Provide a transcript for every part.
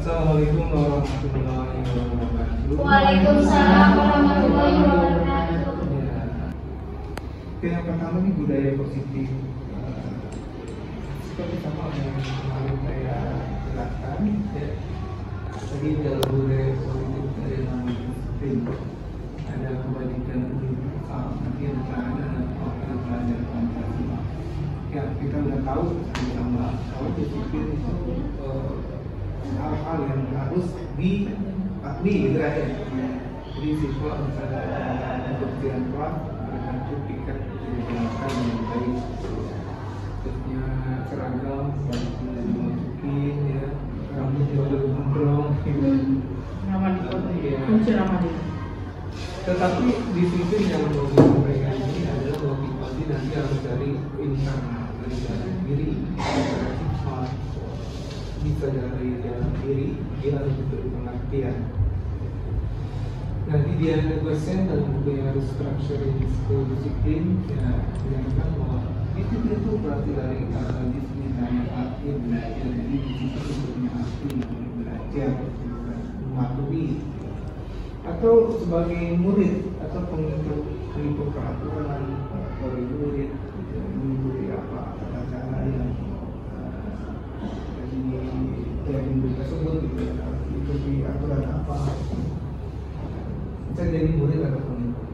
Assalamualaikum warahmatullahi wabarakatuh. Waalaikumsalam warahmatullahi wabarakatuh. Oke, yang pertama ini budaya positif. Seperti sama yang kemarin saya jelaskan, ya. Tadi dalam budaya positif ada yang namanya disiplin, ada kebajikan universal, nanti rencananya akan belajar Pancasila. Ya, kita udah tahu sama kalau disiplin itu hal-hal yang harus dipatuhi gitu aja. Jadi siswa misalnya untuk jalan kelas mengacu piket dijelaskan dengan baik, terusnya seragam wajib dimasukin, ya rambut juga gondrong, Ramah di kota, ya. kunci ramah di. Tetapi disiplin yang mau disampaikan ini adalah motivasi nanti harus dari internal, dari dalam diri, dari siswa. Bisa dari dalam diri, dia harus diberi pengertian. Nanti dia negosiasi dan buku yang harus structure school disiplin, ya menyatakan bahwa disiplin itu berarti dari disiplin hanya arti belajar, jadi disiplin punya arti belajar, mematuhi, atau sebagai murid atau pengikut peraturan dari murid, mengikuti apa cara yang dari murid tersebut, gitu ya, ikuti aturan apa. Bisa jadi murid atau pengikut.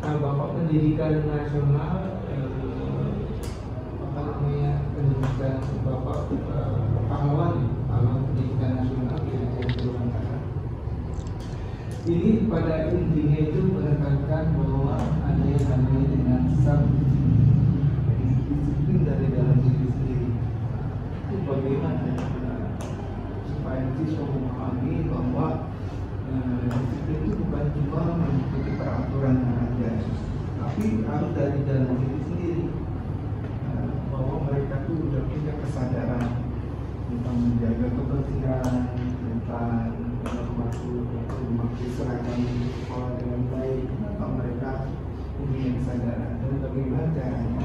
Nah, Bapak Pendidikan Nasional, pendidikan Bapak pahlawan pendidikan nasional di Nusantara. Ini pada intinya itu menekankan bahwa ada yang namanya dengan disiplin dari dalam diri sendiri. Itu bagaimana supaya siswa memahami bahwa disiplin itu bukan cuma mengikuti peraturan yang ada, tapi harus dari dalam diri sendiri, bahwa mereka tuh udah punya kesadaran tentang menjaga kebersihan, tentang memakai seragam sekolah dengan baik, atau mereka punya kesadaran dan bagaimana caranya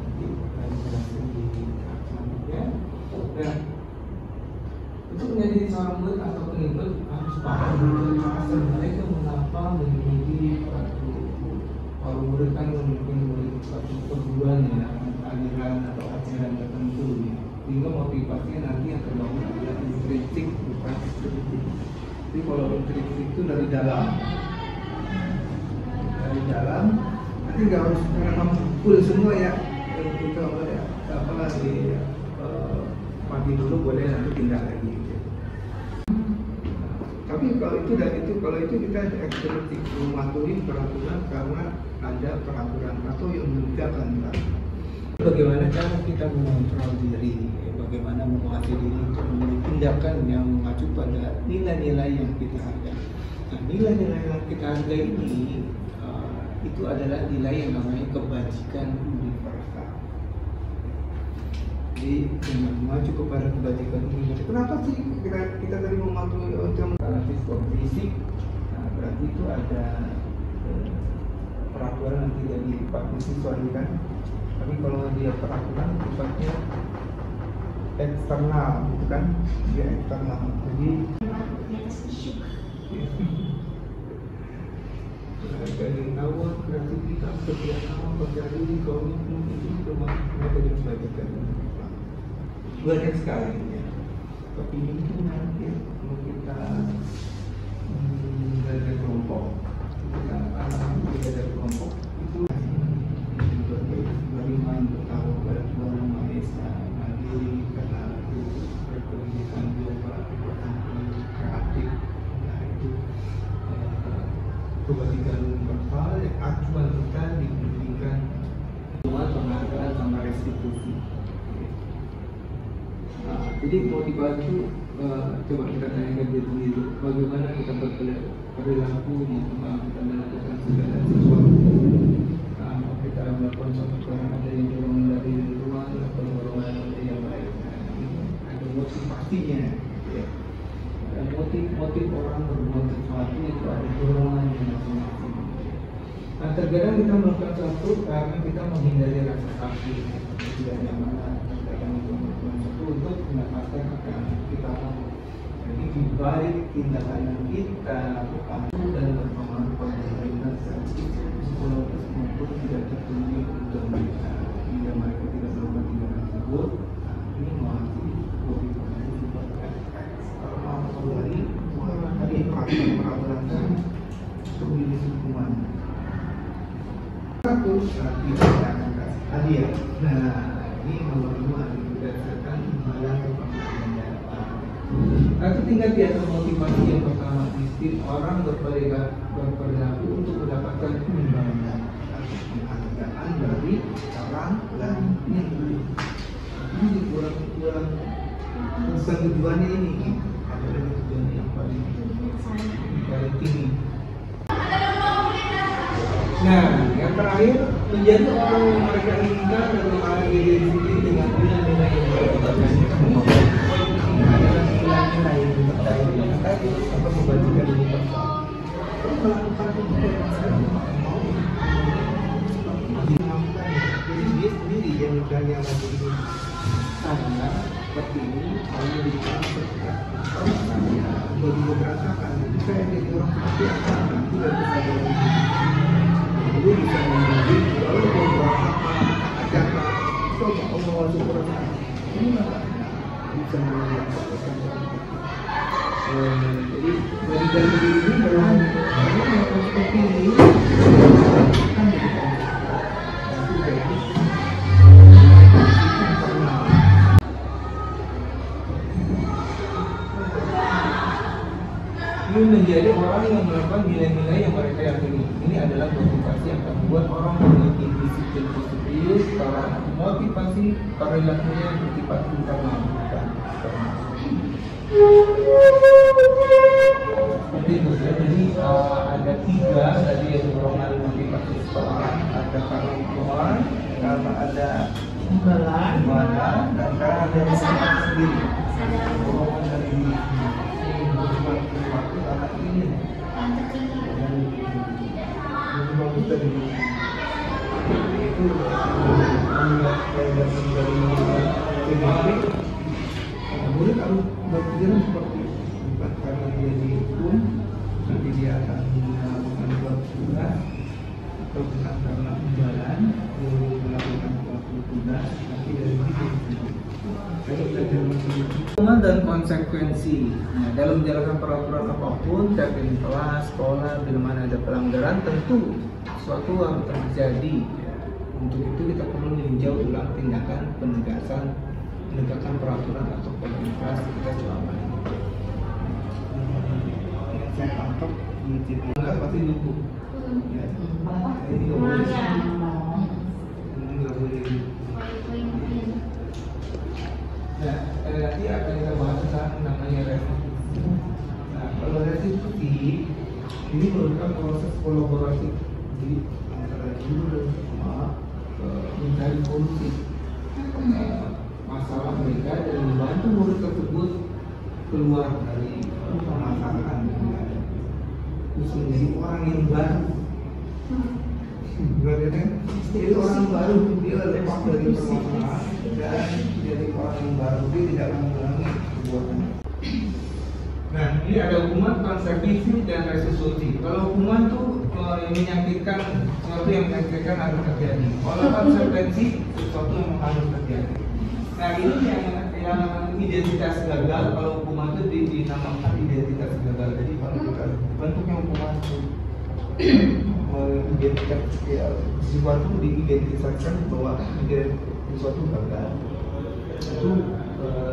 nanti akan jelaskan di selanjutnya. Dan untuk menjadi seorang murid atau pengikut harus paham dulu asal mereka mengapa mengikuti kalau murid kan mungkin suatu perguruan, ya, aliran atau ajaran tertentu, ya. Sehingga motivasinya nanti yang terbangun adalah intrinsik bukan ekstrinsik. Jadi kalau intrinsik itu dari dalam nanti nggak harus memang full semua, ya. Kita ya apa lagi, pagi dulu boleh nanti pindah lagi, gitu. Tapi kalau itu kita ekstrinsik mematuhi peraturan karena ada peraturan atau yang menegakkan peraturan. Bagaimana cara kita mengontrol diri, bagaimana menguasai diri untuk memiliki tindakan yang mengacu pada nilai-nilai yang kita hargai. Nah, nilai-nilai yang kita hargai ini itu adalah nilai yang namanya kebajikan universal. Jadi dengan mengacu kepada kebajikan universal. Kenapa sih kita tadi mematuhi untuk siswa fisik? Nah, berarti itu ada peraturan nanti dari Pak siswa kan. Tapi kalau dia peraturan sifatnya eksternal, gitu kan? Dia eksternal. Jadi dari awal kreativitas, kerjasama, percaya diri, komitmen itu termasuk metode kebajikan. Banyak sekali, ya. Tapi ini nanti kalau kita dari kelompok, kita dari kelompok itu bagaimana tahu pada Tuhan Yang Maha Esa, mandiri, karena itu berpendidikan global, kreatif, nah itu kebajikan universal yang acuan kita di pendidikan, semua penghargaan sama restitusi. Nah, jadi motivasi itu coba kita tanyakan diri sendiri, bagaimana kita berperilaku di tempat kita melakukan segala sesuatu. Kita melakukan sesuatu yang ada yang dorongan dari luar atau dorongan dari yang lain. Ada motivasinya, ya. Dan motif orang berbuat sesuatu itu ada dorongannya masing-masing. Nah, terkadang kita melakukan sesuatu karena kita menghindari rasa sakit, tidak nyaman, terkadang itu melakukan sesuatu untuk mendapatkan apa yang kita mau. lebih baik tindakan yang kita lakukan dan berpengaruh pada kualitas psikologis maupun tidak tertunjuk untuk mereka hingga mereka tidak melakukan tindakan tersebut. Ini mewakili motivasi sifatkan kalau mau kembali tadi peraturan untuk jenis hukuman satu tidak akan kasih hadiah. Nah ini nomor 2 berdasarkan melanggar pengadilan. Tapi tinggal di atas motivasi yang pertama, sistem orang berperilaku untuk mendapatkan imbalan atau penghargaan dari orang lain. Ini kurang bukan tujuannya ini, adalah tujuannya yang paling tinggi. Nah, yang terakhir menjadi orang yang mereka inginkan dan mengalami diri dengan nilai-nilai yang berbagai adalah nilai-nilai yang terkait dengan tadi atau membagikan ini melakukan jadi dia sendiri yang misalnya lagi sana seperti ini lalu dikatakan bagi berantakan saya jadi orang seperti apa nanti dari kesadaran itu bisa menjadi lalu berantakan ajarkan coba Allah masuk perasaan ini nggak bisa menjelaskan jadi dari diri ini dalam melakukan seperti ini kan ini menjadi orang yang melakukan nilai-nilai yang mereka yakini. Ini adalah motivasi yang akan membuat orang memiliki disiplin positif karena motivasi perilakunya bersifat internal bukan eksternal. Seperti itu ya. Jadi ada 3 tadi yang dorongan motivasi seseorang. Ada karena hukuman, karena ada imbalan, dan karena ada kesadaran sendiri. Dorongan dari diri. Itu boleh kalau berpikiran seperti bukan karena dia dihukum nanti dia akan melakukan buat tugas atau bukan karena imbalan melakukan suatu tugas nanti dari hukuman dan konsekuensi. Nah, dalam menjalankan peraturan apapun, baik di kelas, sekolah, bila mana ada pelanggaran, tentu sesuatu harus terjadi. Untuk itu kita perlu meninjau ulang tindakan penegakan peraturan atau kualitas kita selama ini. Saya tangkap di TV enggak pasti dukung. Ya. Ini nggak boleh. Ini nggak boleh. Nah, nanti akan kita bahas tentang namanya restitusi. Nah, kalau restitusi ini merupakan proses kolaborasi di antara guru dan sekolah mencari solusi masalah mereka dan membantu murid tersebut keluar dari permasalahan yang ada. Terus menjadi orang yang baru. Berarti jadi orang baru dia lepas dari permasalahan dan jadi orang yang baru dia tidak mengulangi perbuatannya. Nah, ini ada hukuman, konsekuensi dan restitusi. Kalau hukuman tuh yang menyakitkan, sesuatu yang menyakitkan harus terjadi. Kalau konsekuensi sesuatu yang harus terjadi. Nah, ini yang identitas gagal. Kalau hukuman itu dinamakan identitas gagal. Jadi kalau kita bentuknya hukuman itu identitas sesuatu diidentitaskan bahwa sesuatu gagal itu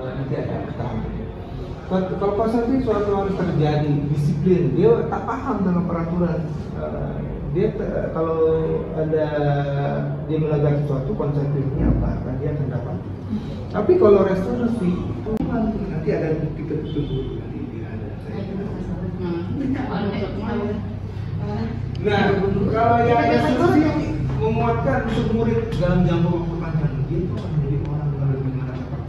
nanti ada pertanyaan. Kalau pasal itu suatu harus terjadi disiplin, dia tak paham dengan peraturan. Dia kalau ada dia melanggar sesuatu konsekuensinya apa akan dia akan dapat. Tapi kalau restitusi itu nanti ada bukti tersebut nanti dia ada. Nah, kalau yang restitusi menguatkan untuk murid dalam jangka waktu panjang, dia itu akan menjadi orang yang lebih mendapatkan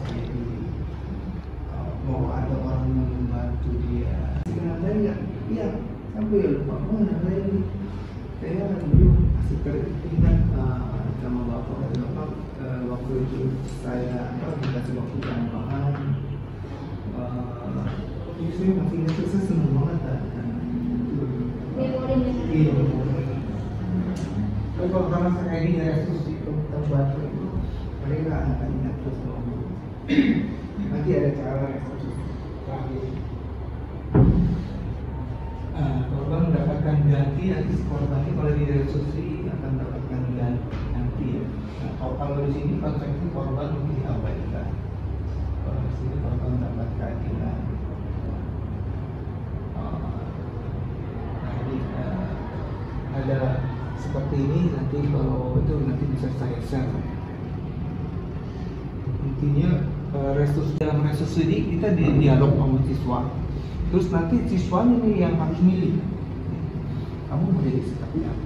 bahwa ada orang yang membantu dia. Sebenarnya ya sampai lupa saya dulu masih teringat sama bapak waktu itu saya dikasih waktu tambahan saya masih ingat tuh, saya seneng banget kan. Memori. Iya. Tapi kalau karena saya ini Yesus itu terbantu, mereka akan ingat terus dong. Nanti ada cara Yesus terakhir. Korban mendapatkan ganti, nanti korbannya kalau di restitusi akan mendapatkan ganti ya. Nah, kalau di sini konsepnya korban mungkin diabaikan. Kalau di sini korban mendapat keadilan. Ada seperti ini, nanti kalau itu nanti bisa saya share. Intinya dalam restitusi ini kita dialog sama siswa. Terus nanti siswanya nih yang harus milih. Kamu mau jadi seperti apa?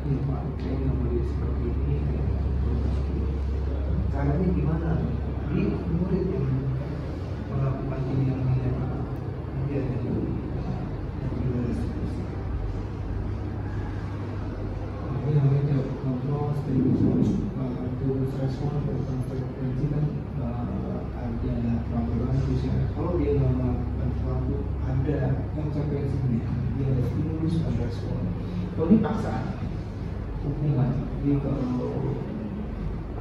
Ini Pak, saya nggak mau jadi seperti ini. Caranya gimana? Jadi murid yang melakukan ini yang dia jadi ini namanya ngobrol, terus respon tentang frekuensi kan ada peraturan misalnya kalau dia nggak melakukan sesuatu ada konsekuensinya, dia ada stimulus dan respon. Kalau ini paksaan hukuman, jadi kalau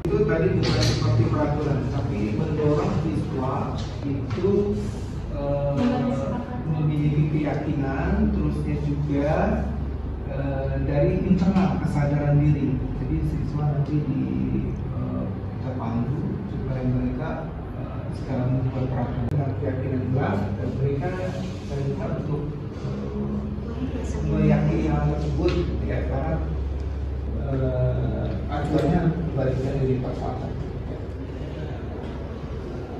itu tadi bukan seperti peraturan, tapi mendorong siswa itu memiliki keyakinan, terusnya juga dari internal kesadaran diri. Jadi siswa nanti terpandu supaya mereka sekarang membuat peraturan dengan keyakinan jelas, dan mereka saya minta untuk meyakini hal tersebut ya, karena acuannya baliknya dari pasal.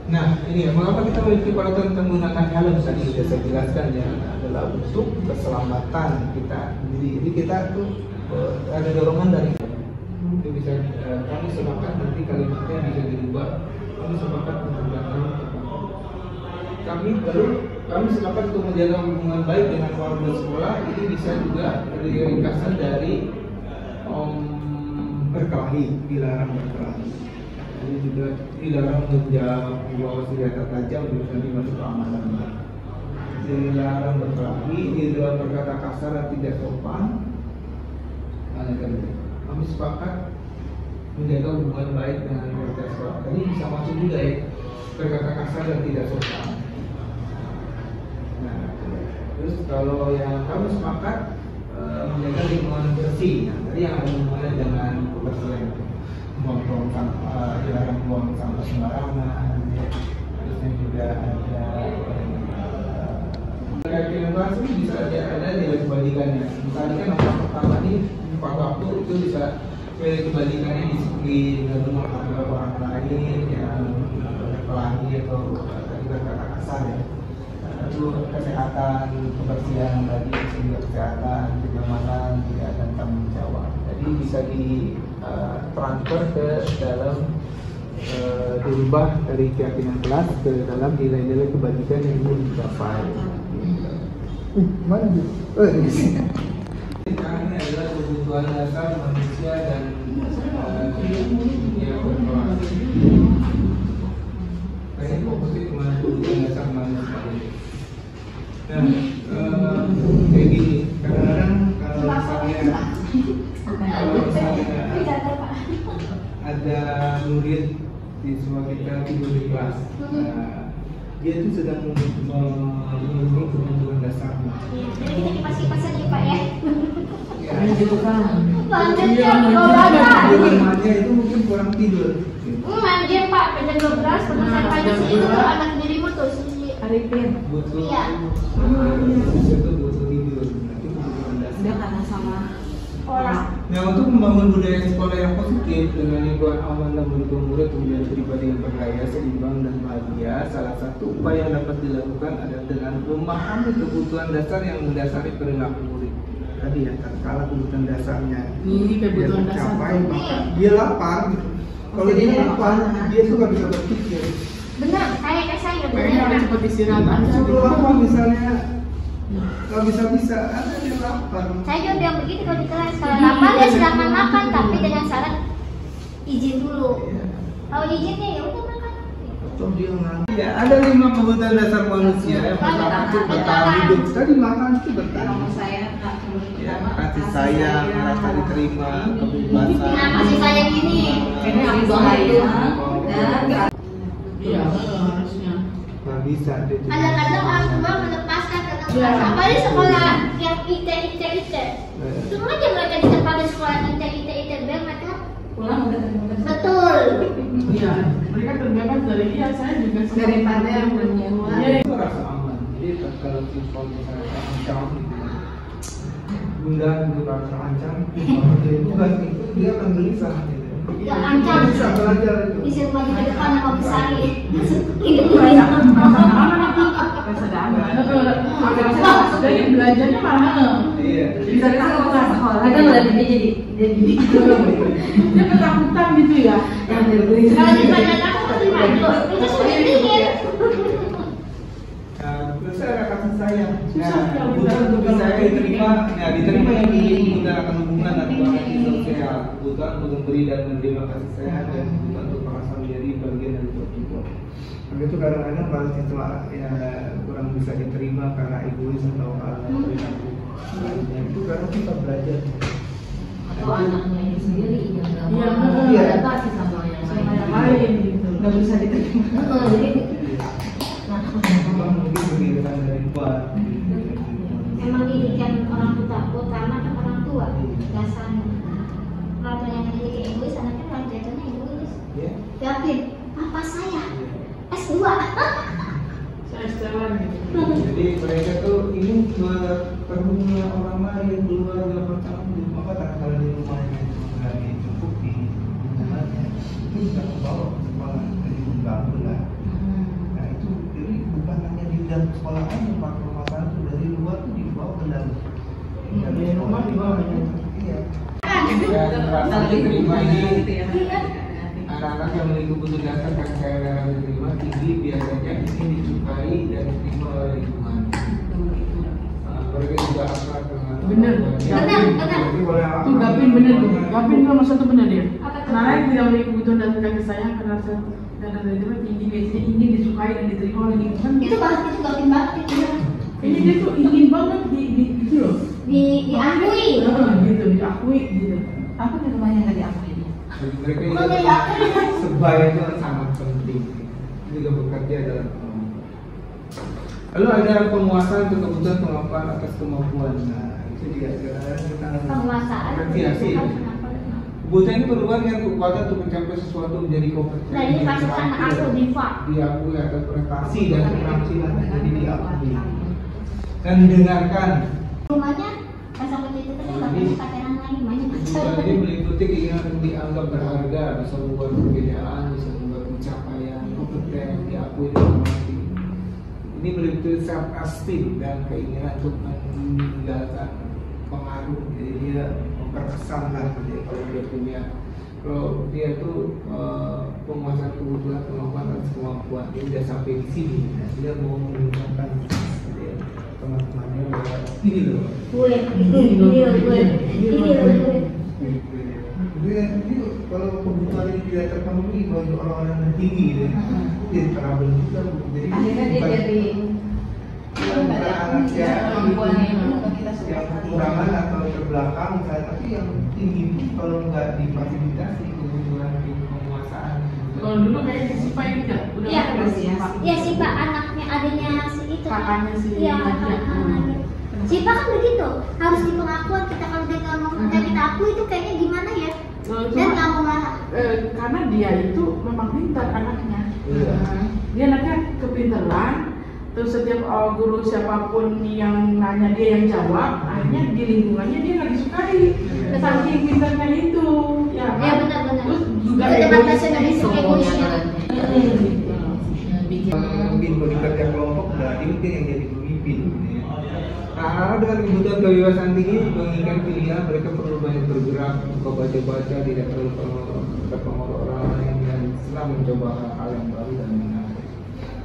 Nah ini ya, mengapa kita memiliki peraturan tentang menggunakan helm tadi sudah saya jelaskan ya, adalah untuk keselamatan kita sendiri. Jadi kita tuh ada dorongan dari itu bisa kami sepakat, nanti kalimatnya bisa dirubah. Kami sepakat untuk datang kami sepakat untuk menjaga hubungan baik dengan keluarga sekolah. Ini bisa juga dari ringkasan dari berkelahi, dilarang berkelahi. Jadi juga dilarang membawa senjata tajam, terus nanti masuk ke amalan. Dilarang berkelahi, dilarang berkata kasar dan tidak sopan. Kami sepakat menjaga hubungan baik dengan keluarga sekolah. Tadi bisa masuk juga ya, berkata kasar dan tidak sopan. Nah, terus kalau yang kami sepakat menjaga lingkungan bersih. Nah, tadi yang ada hubungannya dengan kebersihan, buang sampah, dilarang buang sampah sembarangan. Terusnya juga ada keyakinan ini bisa ada nilai kebalikannya. Misalnya kan nomor pertama ini 4 waktu itu bisa nilai kebalikannya disiplin, lalu menghargai orang lain yang berkelahi atau tadi berkata kasar ya. Lalu kesehatan, kebersihan tadi sehingga kesehatan, kenyamanan, tidak ada tanggung jawab. Jadi bisa di transfer ke dalam dirubah dari keyakinan kelas ke dalam nilai-nilai kebajikan yang ingin dicapai. Mana dia? Di sini. Ini adalah kebutuhan dasar manusia dan dunia korporasi. Kayaknya fokusnya cuma kebutuhan dasar manusia. Nah, kayak gini. Kadang-kadang kalau misalnya ada murid siswa kita tidur di kelas, dia itu sedang memenuhi kebutuhan dasarnya. Jadi kita dipasih-pasih aja Pak ya. Ya, gitu kan. Lanjutnya remaja itu mungkin kurang tidur. Manja Pak, jam 12 penulisan pagi sih itu anak dirimu tuh si Arifin. Butuh. Iya. Itu butuh tidur. Nanti kebutuhan dasar. Udah karena sama orang. Nah, untuk membangun budaya sekolah yang positif dengan lingkungan aman dan mendukung murid menjadi pribadi yang berdaya, seimbang dan bahagia, salah satu upaya yang dapat dilakukan adalah dengan memahami kebutuhan dasar yang mendasari perilaku murid. Tadi ya, tatkala kebutuhan dasarnya ini kebutuhan dasar tercapai, maka dia lapar gitu. Kalau dia lapar, dia tuh nggak bisa berpikir. Benar, kayak saya pengen orang cepat istirahat aja. Kalau lapar misalnya nggak bisa ada dia lapar. Saya juga bilang begitu kalau di kelas. Kalau lapar ya silakan makan, tapi dengan syarat izin dulu. Kalau izinnya ya udah makan. Toh dia nggak. Ya, ada 5 kebutuhan dasar manusia. Yang pertama itu bertahan hidup. Tadi makan itu bertahan. Ya, kasih sayang, rasa diterima, kebebasan. Nah, kasih sayang ini. Ini aku sayang. Iya, harusnya. Nggak bisa dia. Kadang-kadang orang tua melepaskan tentang apalagi sekolah yang ite. Cuma aja mereka di tempat di sekolah ite mereka Pulang udah terima. betul. Iya, mereka terbebas dari saya juga Daripada yang punya uang. Iya, Itu rasa aman. Jadi kalau siswa misalnya terancam, bunda itu rasa terancam, kalau dia tugas itu dia akan gelisah. Gitu. Ya, ancam. Bisa belajar itu. Bisa maju ke depan sama besari. Hidup lain. rasa damai. Dari belajarnya malah. Iya. Bisa ketakutan. Kita ngeliat dia jadi Dia ketakutan gitu ya. yang terbeli. Kalau di badan aku pasti maju. Itu sudah dingin. Terus ada kasih sayang. Susah ya, Kebutuhan untuk bisa diterima, ya diterima yang menggunakan hubungan atau relasi sosial. Kebutuhan untuk memberi dan menerima kasih sayang dan kebutuhan untuk merasa menjadi bagian dari suatu kelompok. Maka itu kadang-kadang kalau siswa ya kurang bisa diterima karena egois atau perilaku lainnya, itu karena kita belajar. Atau anaknya itu sendiri yang nggak Iya, mau iya. adaptasi sama yang Lain gitu. nggak bisa diterima. Jadi Mungkin kegiatan dari luar. Memang didikan orang tua utama kan orang tua dasarnya. Orang tua yang mendidik egois, anaknya orang jatuhnya egois. Ya. Yakin, papa saya S2. Saya setelan gitu. Jadi mereka tuh ini bertemu orang lain keluarga pertama di rumah, kadang-kadang di rumahnya itu nggak dicukupi hubungannya, itu bisa kebawa ke sekolah jadi mengganggu lah. Nah itu jadi bukan hanya di dalam sekolah aja, pak, permasalahan itu dari luar tuh dibawa ke dalam. Dari rumah dibawa ya. Iya. Dan rasa diterima ini Iya. anak-anak yang memiliki kebutuhan dasar kasih sayang dan rasa diterima tinggi biasanya ini disukai dan diterima oleh lingkungan. Mereka juga akrab dengan Bener. Jadi boleh Tuh Gapin bener tuh. Gapin nomor satu bener dia. Apa tuh? Karena yang tidak memiliki kebutuhan dan kasih sayang karena dari tinggi biasanya ingin disukai dan diterima oleh lingkungan. Itu banget, itu gapin banget itu. Ini dia tuh ingin banget di gitu loh. Diakui. Gitu diakui gitu. aku di rumahnya nggak diakui. bagi mereka Oh, juga iya. sebaya itu sangat penting. Juga bekerja dalam kelompok. Lalu ada penguasaan untuk kebutuhan pengakuan atas kemampuan. Nah itu juga kadang-kadang kita harus Penguasaan. apresiasi. Kebutuhan itu berubah dengan kekuatan untuk mencapai sesuatu menjadi kompetensi. Nah ini pasukan aku Diva. Diakui atas prestasi dan keterampilan jadi diakui dan didengarkan. Rumahnya pas sampai itu kan nggak punya pacaran lagi banyak Kebutuhan ini meliputi keinginan untuk dianggap berharga, bisa membuat perbedaan, bisa membuat pencapaian, kompeten, diakui dan dihormati. Ini meliputi self esteem dan keinginan untuk meninggalkan pengaruh. Jadi dia memperkesan lah kalau dia punya. Kalau dia tuh penguasaan kebutuhan, kemampuan dan kemampuan, dia udah sampai di sini. Nah, dia mau menunjukkan teman-temannya bahwa ini loh. gue. Jadi kalau kebutuhan ini tidak terpenuhi bagi orang-orang yang tinggi, gitu, dia trouble juga. Jadi Akhirnya dia jadi bukan anak kemampuannya itu kita yang kekurangan atau terbelakang, misalnya, tapi yang tinggi itu kalau nggak difasilitasi kebutuhan penguasaan. Kalau dulu kayak si Sipa ini kan udah Iya, ada si Sipa. Ya si Pak anaknya adanya si itu. Kakaknya si Iya, Nadia. kakaknya. Si Pak kan begitu, harus di pengakuan kita kalau dia nggak mau kita akui itu kayaknya gimana ya? Dan nggak mau marah. Karena dia itu memang pintar anaknya. Iya. Dia anaknya kepintaran. Terus setiap guru siapapun yang nanya dia yang jawab, akhirnya di lingkungannya dia nggak disukai. Saking pintarnya itu, ya. Ya benar-benar. Terus juga Itu egois. nasionalisme egoisnya. Mungkin bagi kerja kelompok berarti mungkin yang jadi pemimpin. Nah, dengan kebutuhan kebebasan tinggi menginginkan pilihan, mereka perlu banyak bergerak, baca-baca, tidak terlalu terpengaruh orang lain dan senang mencoba hal-hal yang baru dan menarik.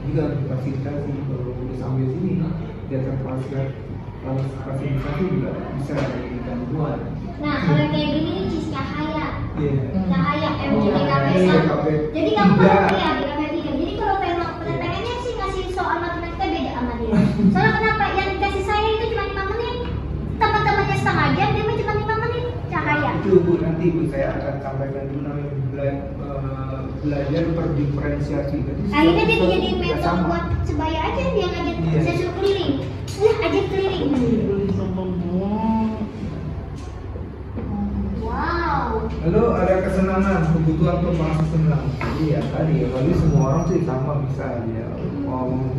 Juga fasilitasi kalau sampai sini dia terfasilitasi juga bisa dari gangguan. Nah kalau kayak gini nih Cis Cahaya. Iya. Cahaya Oh, MJKP 1. Jadi kamu Tiga. kan ya BKP 3. Jadi kalau pengen itu Bu, nanti Bu saya akan sampaikan dulu namanya belajar berdiferensiasi. Akhirnya dia jadi mentor buat sebaya aja, dia ngajak saya suruh keliling. Ajak keliling. Wow. Lalu ada kesenangan, kebutuhan untuk merasa senang. Iya tadi ya, lalu semua orang sih sama bisa ya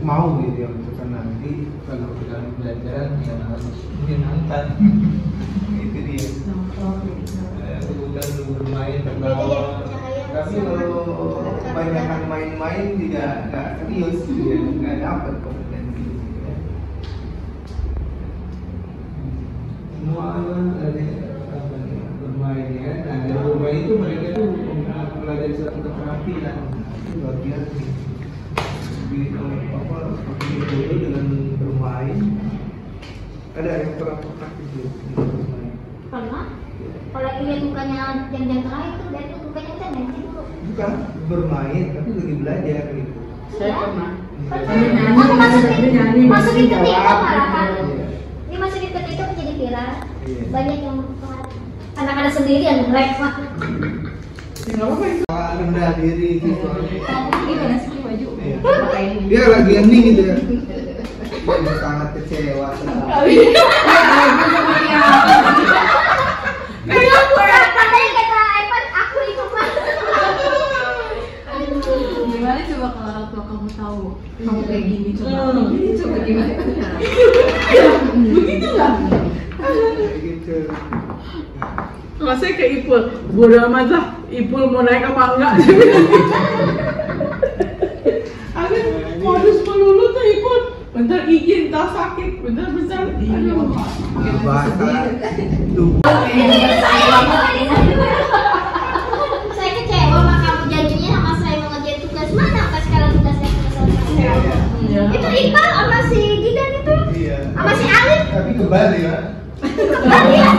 mau gitu ya untuk senang. Jadi kalau dalam pelajaran ya harus menyenangkan. Itu dia. Kebutuhan untuk bermain tertawa. Tapi kalau kebanyakan main-main tidak serius, ya nggak dapat kompetensi. Ya. Semua ada bermain ya. Nah dari bermain itu mereka tuh mempelajari satu keterampilan itu luar biasa. Seperti itu dengan bermain. Ada yang pernah itu bermain. Pernah? Kalau lihat mukanya jam-jam terakhir itu dari mukanya kan nanti dulu. Bukan bermain tapi lagi belajar gitu. Saya pernah. Aku masukin ke TikTok malah kan. Ini masukin ke TikTok jadi viral. Banyak yang anak-anak sendiri yang like mah. Nggak apa-apa itu. Rendah diri gitu. Kamu gimana sih baju? Pakai ini. Dia lagi hening gitu ya. Dia sangat kecewa sekali. Katanya kata iPad aku itu mah. Gimana coba kalau orang tua kamu tahu kamu kayak gini coba gimana? Begitu lah. Gitu. Kalau saya ke Ipul, bodo amat lah, Ipul mau naik apa enggak? Aku modus melulu tuh Ipul, bentar izin, tak sakit, bentar. Aduh. Bahasa tuh. Saya kecewa sama kamu janjinya sama saya mau ngerjain tugas mana pas sekarang tugasnya selesai. Iya. Itu Iqbal sama si Jidan itu, Iya. sama si Alif. Tapi kembali ya. Kembali ya.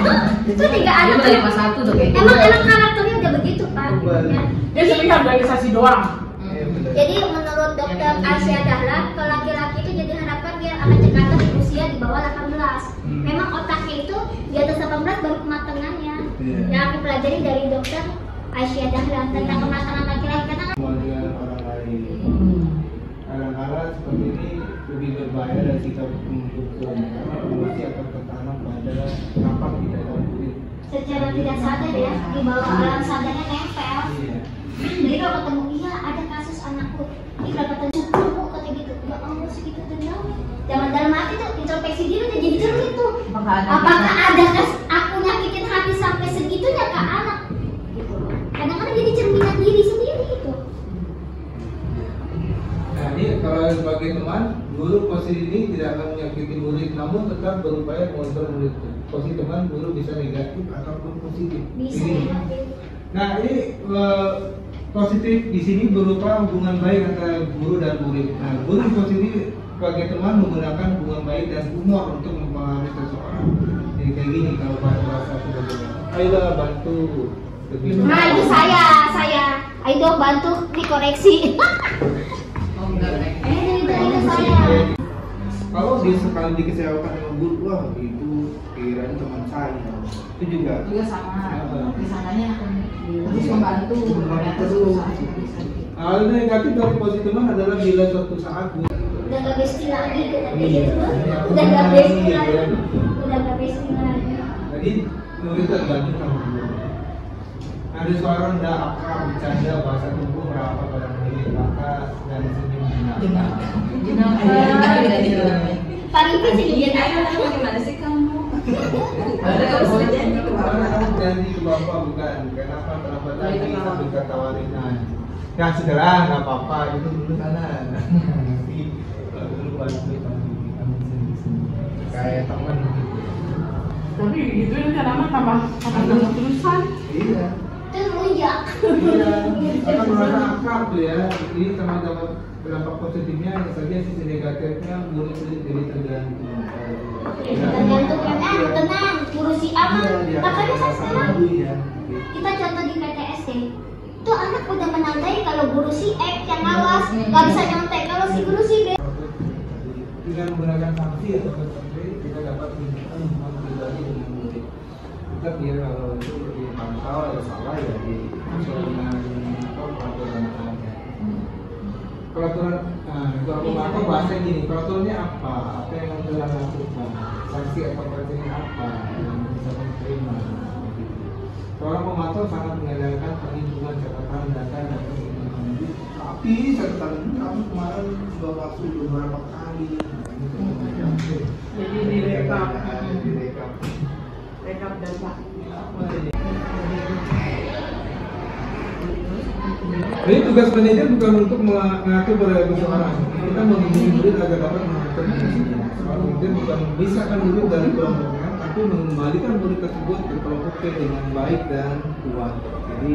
Itu tiga anak Itu dari pas satu tuh kayak gitu. Emang karakternya udah begitu Pak. Kembali. Ya. Dia sering organisasi doang. Iya benar. Jadi menurut dokter Asia Dahlan, kalau laki-laki itu jadi harapan biar anak Jakarta di usia di bawah 18. Memang otaknya itu di atas 18 baru kematangannya. Iya. Yang aku pelajari dari dokter Asia Dahlan tentang kematangan laki-laki karena Kemudian orang lain. Kadang-kadang seperti ini lebih berbahaya dan kita untuk karena emosi akan tertanam pada nampak di dalam kulit. secara tidak sadar ya di bawah alam sadarnya nempel. Iya. Jadi kalau ketemu iya ada kasus anakku, ini kalau ketemu syukur bu kata gitu, ya Allah segitu dendam. Jangan dalam hati tuh introspeksi diri udah jadi cermin tuh. Apakah ada aku nyakitin hati sampai segitunya ke anak? Gitu. Kadang-kadang jadi cerminan diri sendiri gitu. Nah ini kalau sebagai teman, guru posisi ini tidak akan menyakiti murid, namun tetap berupaya mengontrol murid. Posisi teman, guru bisa negatif ataupun positif. Bisa Ini. ya. Nah ini positif di sini berupa hubungan baik antara guru dan murid. Nah guru positif sebagai teman menggunakan hubungan baik dan humor untuk mempengaruhi seseorang. Jadi kayak gini kalau bahasa sebagainya. Ayolah bantu. Begitu. Nah itu saya. Ayo dong bantu dikoreksi. Oh enggak mereka. Itu saya. Kalau dia sekali dikecewakan sama guru, wah itu kirain teman saya. Itu juga. Juga sama. Misalnya harus membantu. Ternyata susah. Hal negatif dari posisi teman adalah bila suatu saat Udah gak bestie lagi kita Iya. gitu. Udah gak bestie lagi. Jadi murid tergantung sama guru. Ada suara rendah akrab, bercanda, bahasa tubuh merapat pada murid, bakat dan senyum jenaka. Pak Rifi sedikit aja. Gimana sih kamu? Kamu janji ke bapak bukan? Kenapa tadi sambil ketawarin? Ya segera nggak apa-apa itu dulu sana. Nanti dulu bantu kamu kayak teman gitu. Tapi gitu nanti lama tambah terusan. Iya. Terlunjak. Iya. Akan merasa akrab tuh ya. Ini sama-sama berapa positifnya saja sisi negatifnya murid jadi tergantung. Tergantung tenang, guru si aman. Makanya kan sekarang Iya. kita contoh di PTSD. Itu anak udah menandai kalau guru si X yang ngawas, nggak bisa nyontek. Kalau si guru si B. Dengan menggunakan sanksi atau sanksi kita dapat menunjukkan hubungan pribadi dengan murid. Kita biar kalau itu lebih tahu ada salah ya di sesuai dengan peraturan yang ada. Peraturan, kalau pemantau bahasa gini, peraturannya apa yang telah lakukan, sanksi atau peraturannya apa yang bisa diterima. Seorang pemantau sangat mengandalkan perlindungan catatan data dan perlindungan hidup. Tapi catatan kami kemarin sudah waktu beberapa kali. Jadi direkap data. Jadi tugas manajer bukan untuk mengatur perilaku seorang. Kita membimbing murid agar dapat mengatur dirinya. Seorang manajer bukan memisahkan murid dari kelompoknya, tapi mengembalikan murid tersebut ke kelompoknya dengan baik dan kuat. Jadi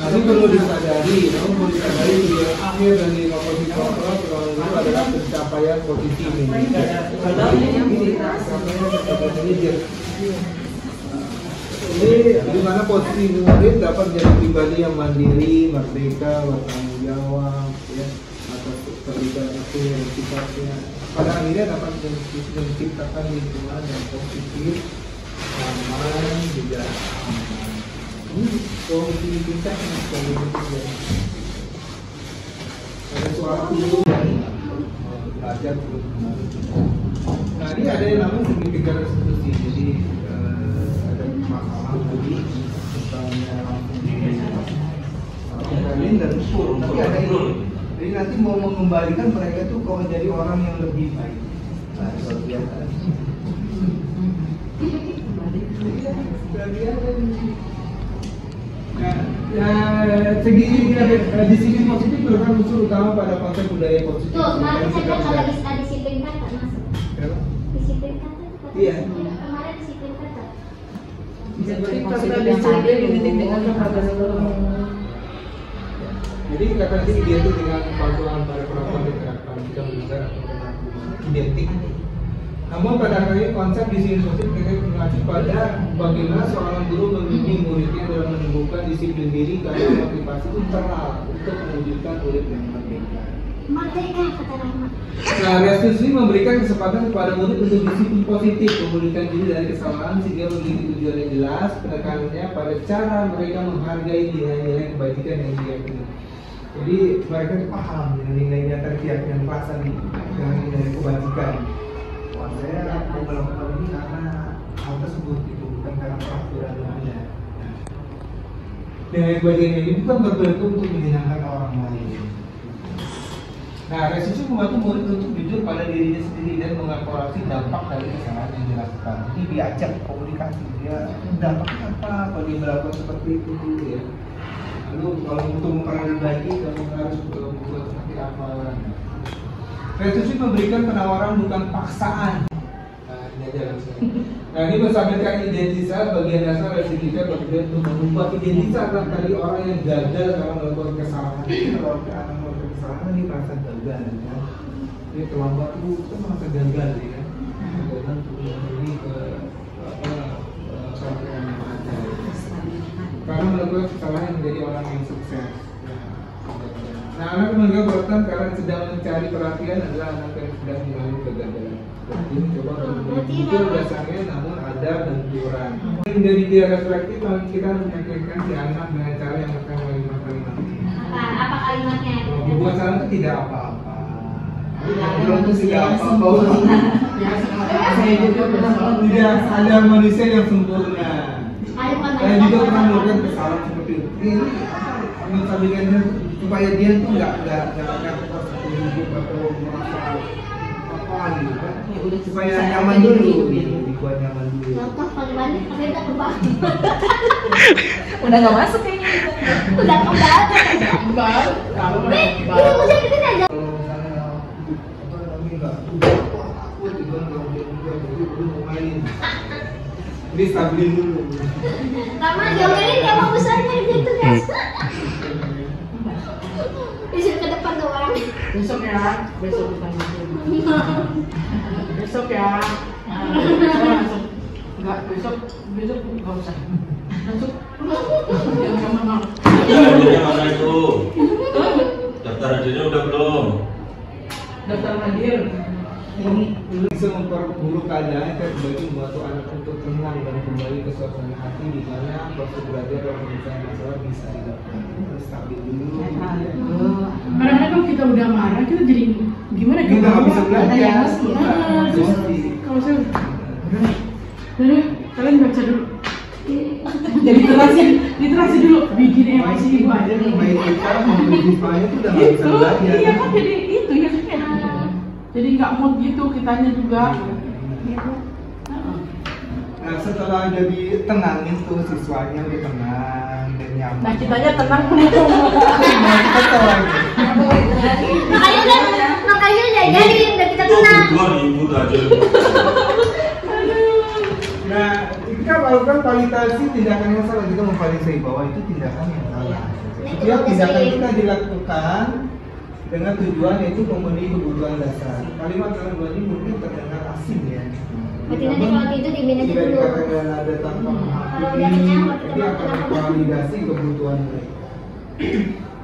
nah, ini perlu disadari, namun perlu disadari tujuan akhir dari posisi kontrol seorang guru adalah pencapaian posisi manajer. Ini di mana posisi murid dapat menjadi pribadi yang mandiri, merdeka, bertanggung jawab, ya, atas terlibat itu yang sifatnya. Pada akhirnya dapat menciptakan lingkungan yang positif, aman, juga aman. Ini komisi tingkat yang komisi ada suatu yang belajar terus menerus. Nah ini ada yang namanya signifikan restitusi. Jadi ada masalah tadi misalnya langsung dan ukur. Tapi ada ini. Jadi nanti mau mengembalikan mereka tuh kalau jadi orang yang lebih baik. Nah luar biasa. Segi disiplin positif merupakan unsur utama pada konsep budaya positif. Tuh, kemarin saya kata ada disiplin kata masuk. Disiplin kata. Iya. Kemarin disiplin kata. Jadi kata ini identik dengan kepatuhan pada perlakuan diterapkan tidak melanggar atau berlaku identik. Namun pada akhirnya konsep disiplin positif mengacu pada bagaimana seorang guru membimbing muridnya dalam menumbuhkan disiplin diri karena motivasi internal untuk mewujudkan murid yang merdeka. Merdeka kata Rahmat. Nah, restitusi memberikan kesempatan kepada murid untuk disiplin positif, memulihkan diri dari kesalahan sehingga memiliki tujuan yang jelas. Penekanannya pada cara mereka menghargai nilai-nilai kebajikan yang diyakini. Jadi mereka paham dengan nilai-nilai tersiap yang pasang dengan nilai kebajikan. Saya mau melakukan ini karena hal tersebut itu bukan karena peraturan yang ada. Dengan kebajikan ini bukan berbentuk untuk menyenangkan orang lain. Nah, restitusi membantu murid untuk jujur pada dirinya sendiri dan mengevaluasi dampak dari kesalahan yang dilakukan. Jadi diajak komunikasi, dia dampaknya apa kalau dia melakukan seperti itu, ya. Lalu kalau untuk memperoleh lagi, kamu harus berbuat seperti apa? Restitusi memberikan penawaran bukan paksaan. Nah, ini aja langsung. Nah, ini menstabilkan identitas bagian dasar restitusi bertujuan untuk mengubah identitas dari orang yang gagal karena melakukan kesalahan. Kalau anak melakukan kesalahan, ini merasa gagal, ya. Dia terlambat itu merasa gagal, ya. Dan ini ke suatu yang ada. Karena melakukan kesalahan menjadi orang yang sukses. Nah, anak menganggap beratan karena sedang mencari perhatian adalah anak yang sedang mengalami kegagalan. Jadi coba muncul dasarnya namun ada benturan. Menjadi dia reflektif, kita meyakinkan si anak dengan cara yang akan melihat kalimat. Apa kalimatnya? Dibuat salah itu tidak apa-apa. Belum itu tidak apa-apa. Tidak ada manusia yang sempurna. Saya juga pernah melakukan kesalahan seperti itu. Ini menstabilkannya supaya dia tuh nggak hidup atau merasa apa gitu kan, supaya nyaman dulu, dibuat nyaman dulu. Contoh kalimatnya tapi udah kebal. Udah nggak masuk kayaknya. Udah kebal. Kebal. Kalau udah gitu aja. Kalau misalnya apa namanya nggak takut gitu kan, kalau dia udah jadi mau main, jadi stabilin dulu. Lama diomelin ya mau besarnya gitu guys. Bisa ke depan tuh orang. Besok ya, besok kita besok ya. Enggak, besok nggak usah. Masuk. Daftar hadirnya mana itu? Daftar hadirnya udah belum? Daftar hadir. Bisa memperburuk keadaan dan bagi membantu anak untuk tenang dan kembali ke suasana hati di mana proses belajar dan penyelesaian masalah bisa dilakukan. Stabil dulu. Kadang-kadang kalau kita udah marah, kita jadi gimana? Kita nggak bisa belajar. Kalau saya, udah, kalian baca dulu. Jadi literasi dulu. Bikin emosi ibu aja. Main kita memodifikasinya itu udah nggak bisa Itu, belajar. iya kan jadi itu ya kan. Jadi nggak mood gitu kitanya juga. Nah setelah jadi tenang itu siswanya udah tenang dan nyaman. Nah kitanya tenang penuh. Makanya jadi udah kita tenang. Dua ribu aja. Nah kita melakukan validasi tindakan yang salah, kita memvalidasi bahwa itu tindakan yang salah. Setiap tindakan kita dilakukan dengan tujuan yaitu memenuhi kebutuhan dasar. Kalimat-kalimat ini mungkin terdengar asing ya. Berarti nanti kalau itu diminati Tidak dulu. dikatakan ada tanpa Kalau udah menghakimi, kenyang, baru kita jadi akan makan. memvalidasi kebutuhan mereka.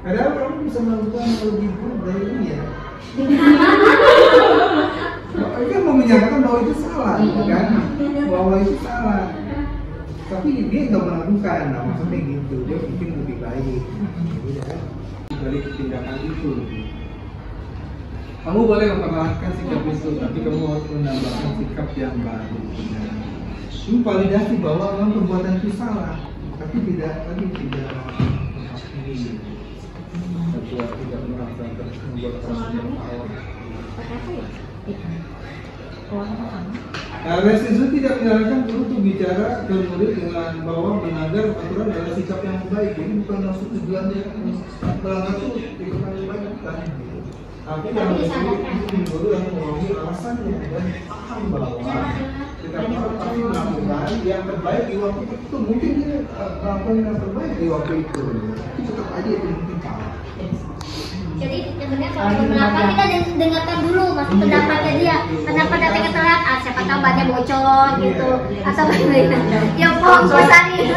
Padahal kamu bisa melakukan yang lebih buruk dari ini ya. Dia mau menyatakan bahwa itu salah, kan? Bahwa itu salah. Tapi dia nggak melakukan, nah maksudnya gitu. Dia mungkin lebih baik. Dari tindakan itu. Kamu boleh memperlakukan sikap itu, tapi kamu harus menambahkan sikap yang baru. Ini validasi bahwa memang perbuatan itu salah, tapi tidak menghakimi. Tidak merasa membuat perasaan yang salah. Nah, Restitusi tidak menyarankan guru untuk bicara ke murid dengan bahwa melanggar aturan adalah sikap yang baik. Jadi bukan maksud tujuannya melanggar itu sikap yang baik bukan. Tapi yang lebih guru yang memahami alasannya dan paham bahwa kita pasti melakukan yang terbaik di waktu itu. Mungkin dia melakukan yang terbaik di waktu itu. Tapi tetap aja itu mungkin salah. Jadi sebenarnya kalau melakukan kita dengarkan dulu masuk pendapatnya dia. Kenapa datangnya telat? Ah, siapa tahu bannya bocor gitu. Atau bagaimana? Ya fokus tadi.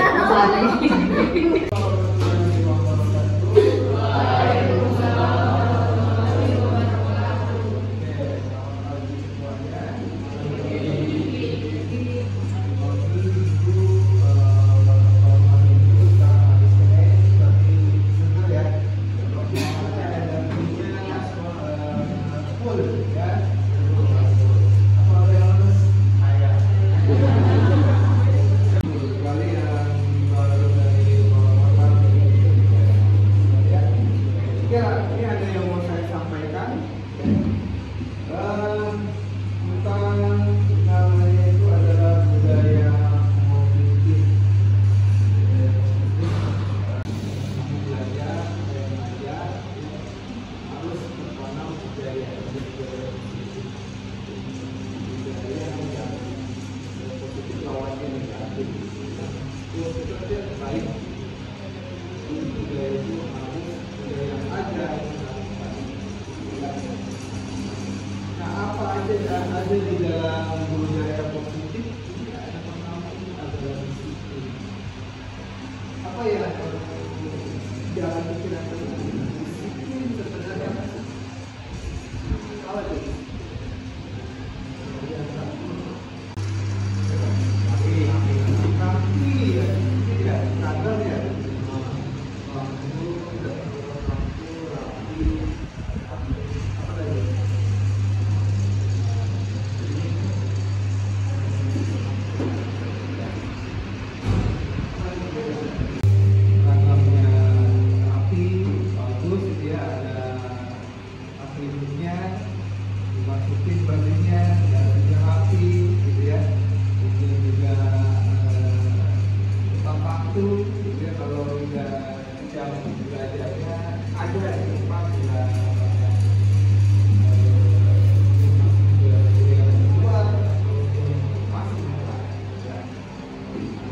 Ada di dalam budaya positif, ada pertama ini adalah disiplin. Apa ya jalan pikiran disiplin sebenarnya apa itu? Tapi ya tidak kadang ya. Dimasukin bajunya dan juga rapi gitu ya. Kemudian juga waktu gitu ya, kalau udah jam belajarnya ada di tempat sudah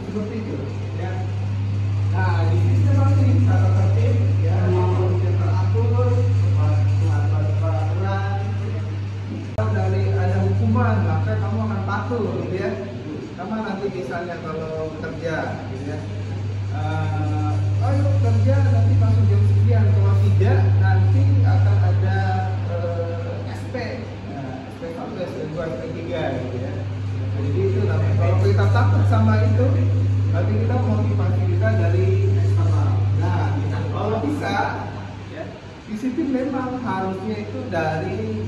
seperti itu ya. Nah di sini memang ini tata tertib ya, yang teratur peraturan. Dari ada hukuman maka kamu akan patuh gitu ya. Sama nanti misalnya kalau kerja gitu ya, Ayo kerja nanti masuk jam sekian, kalau tidak nanti akan ada SP, SP1, SP2, SP3 gitu ya. Jadi itu namanya, kalau kita takut sama itu, nanti kita motivasi kita dari eksternal. Nah, kalau bisa, ya, disiplin memang harusnya itu dari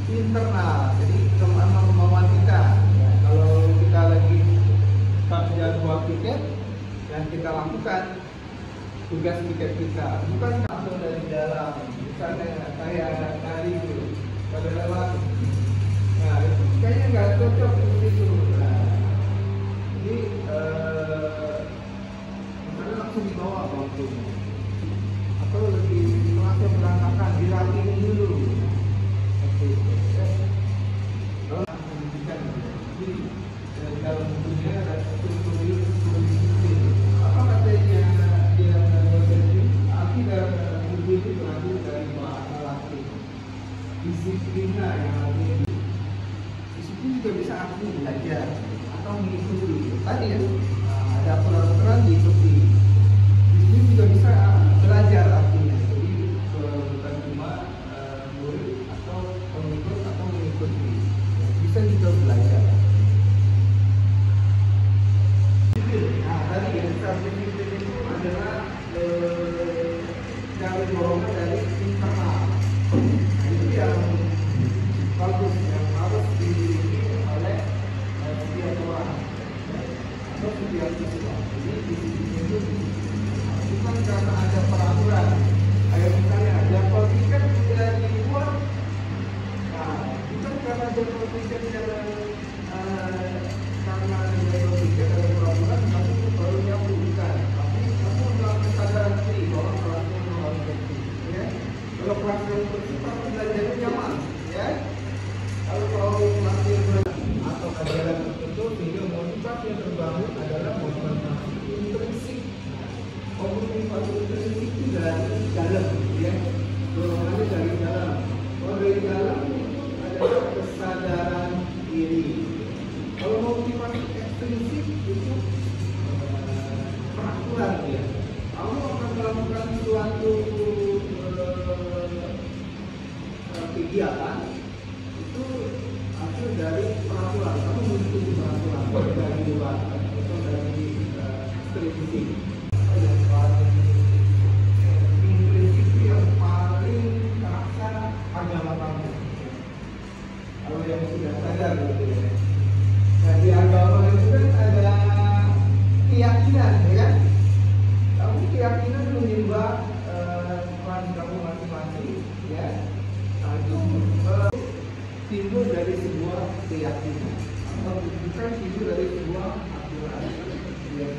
internal. Jadi kemauan kita. Ya, kalau kita lagi jadwal tiket, yang kita lakukan tugas tiket kita, bukan langsung dari dalam, misalnya kayak tadi itu pada lewat. Nah, itu kayaknya nggak cocok seperti itu. Nah, jadi misalnya langsung dibawa waktunya, atau lebih kelasnya berantakan, dirapiin dulu. Seperti itu. Lalu pendidikan. Jadi dalam dunia ada struktur disiplin. Apa katanya dia arti dari buku itu berarti dari bahasa Latin. Disiplina yang artinya disiplin juga bisa artinya belajar atau mengikuti. Tadi ya, ada aturan-aturan diikuti. Disiplin juga bisa belajar artinya. Jadi bukan cuma murid atau pengikut atau mengikuti. Bisa juga belajar. Nah, tadi ya, disiplin itu adalah dari dorongan dari internal. Nah, itu yang bagus, yang harus dimiliki oleh setiap orang atau setiap siswa. Jadi disiplin itu bukan karena ada peraturan. Kayak misalnya jadwal tiket sudah dibuat. Nah, bukan karena jadwal tiket karena ada jadwal tiket ada peraturan, tapi itu baru nyambungkan. Tapi kamu dalam kesadaran diri bahwa peraturan harus bersih, ya. Kalau peraturan bersih, kamu belajarnya nyaman, ya. Kalau kelasnya atau ajaran tertentu, sehingga motivasi yang terbangun adalah motivasi intrinsik. Motivasi intrinsik itu dari dalam, ya. Dorongannya dari dalam. Kalau dari dalam itu adalah kesadaran diri. Kalau motivasi ekstrinsik itu peraturan, ya. Kamu akan melakukan suatu kegiatan itu hasil dari peraturan. Kamu mengikuti peraturan dari luar atau dari ekstrinsik. Yang paling intrinsik itu yang paling terasa agama kamu. Kalau yang sudah sadar gitu ya. Nah, di agama itu kan ada keyakinan, ya kan? Kamu keyakinan menyembah Tuhan kamu masing-masing, ya. Nah, itu timbul dari sebuah keyakinan atau bukan timbul dari sebuah aturan. Ya.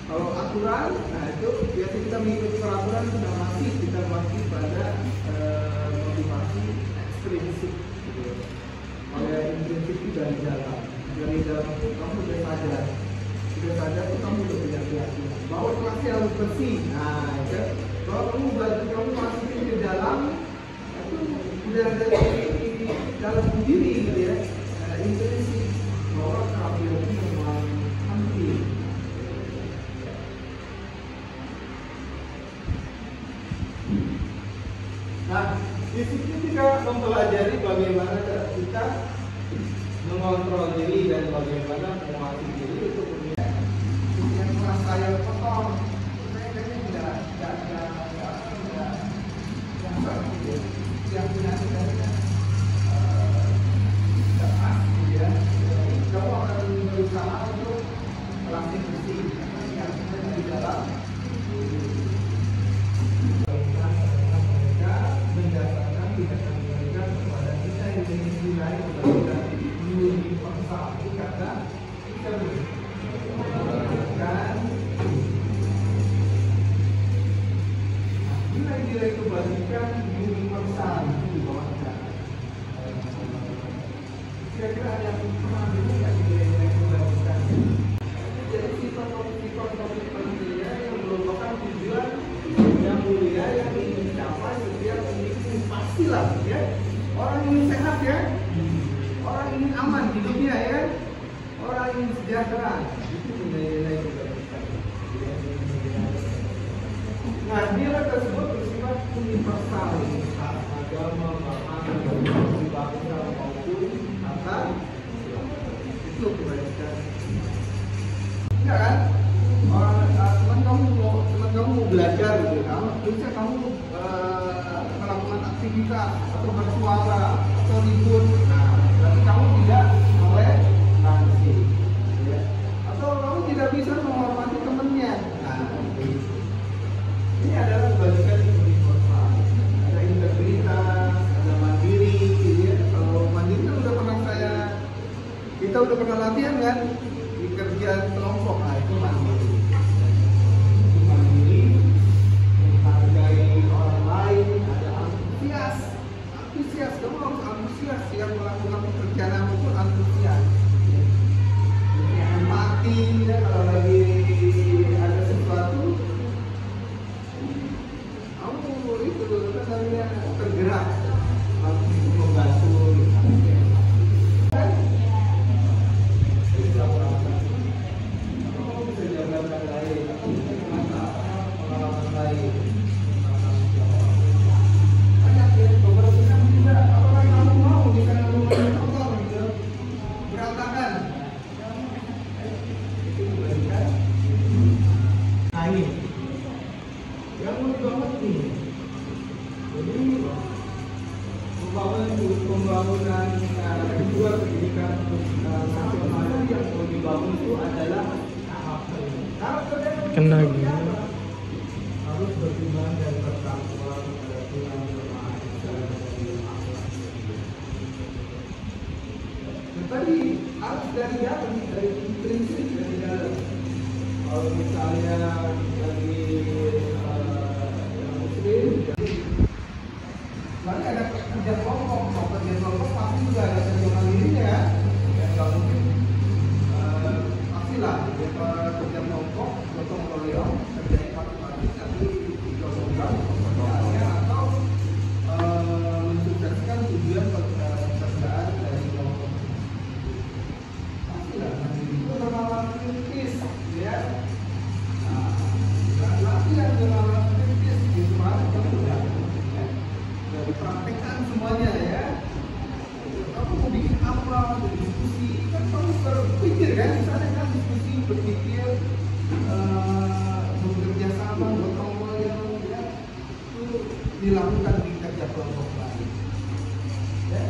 Kalau aturan, nah itu biasa kita mengikuti peraturan sudah masih kita masih pada motivasi ekstrinsik. Gitu. Oleh intrinsik itu dari dalam. Dari dalam itu kamu sudah sadar itu kamu sudah punya keyakinan bahwa kelasnya harus bersih. Nah, ya, kalau kamu belajar kamu masukin ke dalam, itu sudah ada di dalam diri, gitu ya. Intrinsik bahwa kerapian itu memang penting. Nah, di sini kita mempelajari bagaimana kita mengontrol diri dan bagaimana menguasai diri untuk yang merasa yang kotor. Saya kayaknya tidak yang punya tidak pasti, ya. Kamu akan berusaha untuk melatih bersih yang ada di dalam. Mereka mendasarkan tindakan mereka kepada kita yang dinilai sebagai dipaksa karena kita menggunakan nilai-nilai kebajikan dipaksa itu di bawahnya. Kira-kira ada yang pernah dengar nilai-nilai kebajikan? Jadi sifat-sifat pentingnya yang merupakan tujuan yang mulia yang ingin dicapai setiap individu, pastilah, ya. Orang ingin sehat, ya. Orang ingin aman hidupnya, ya. Orang ingin sejahtera. Itu nilai-nilai kebajikan. Nah, nilai tersebut bersifat universal, agama, bahasa, bangsa maupun kata itu kebaikan. Enggak kan? Teman kamu mau belajar gitu, terusnya kamu melakukan aktivitas atau bersuara atau ribut, nah berarti kamu tidak toleransi, ya. Atau kamu tidak bisa menghormati temannya. Nah, ini adalah kebaikan universal. Ada integritas, ada mandiri, ya. Kalau mandiri kan kita udah pernah latihan kan di kerjaan kelompok. Nah, itu mandiri. Menghargai orang lain, ada antusias, kamu harus antusias, yang melakukan pekerjaan kamu pun antusias, punya empati, ya, kalau lagi ada sesuatu kamu itu namanya tergerak langsung membantu pembangunan kedua pendidikan nasional yang mau dibangun itu adalah harus beriman dan bertakwa kepada Tuhan Yang Maha Esa dan tadi harus dari dalam, dari prinsip dari dalam. Kalau misalnya dari muslim, nanti ada kerja kelompok, pasti juga ada kerja mandirinya, ya kalau pastilah kerja kelompok, gotong royong, kerja pagi-pagi, tapi digabungkan pekerjaannya atau mensukseskan tujuan pekerjaan dari kelompok. Pastilah mandiri itu bernama kritis, ya. Nah, latihan bernama kritis itu harus kemudian dipraktekkan semuanya, ya. Kamu mau bikin apa, mau diskusi, kan kamu berpikir kan, misalnya kan diskusi, berpikir, bekerja sama, gotong royong, ya, itu dilakukan di kerja kelompok lain. Ya,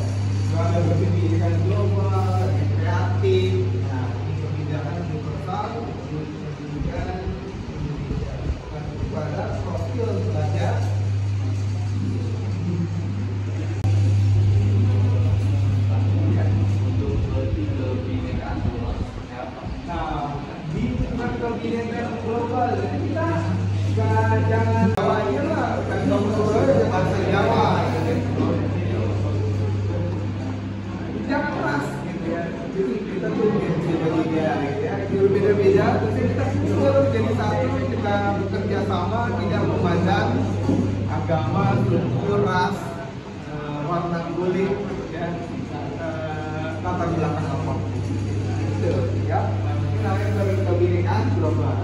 ada berpikirkan global, kreatif, nah, ini kebijakan universal, pendidikan kepada profil belajar. Kebinekaan global, kita jangan Jawa aja lah, kan kamu bahasa Jawa, jangan keras, gitu ya. Jadi kita tuh beda-beda, ya, berbeda-beda, terus kita kumpul jadi satu, kita bekerja sama, tidak memandang agama, suku, ras, warna kulit, ya, latar belakang apa, itu, ya. Namanya kebinekaan global.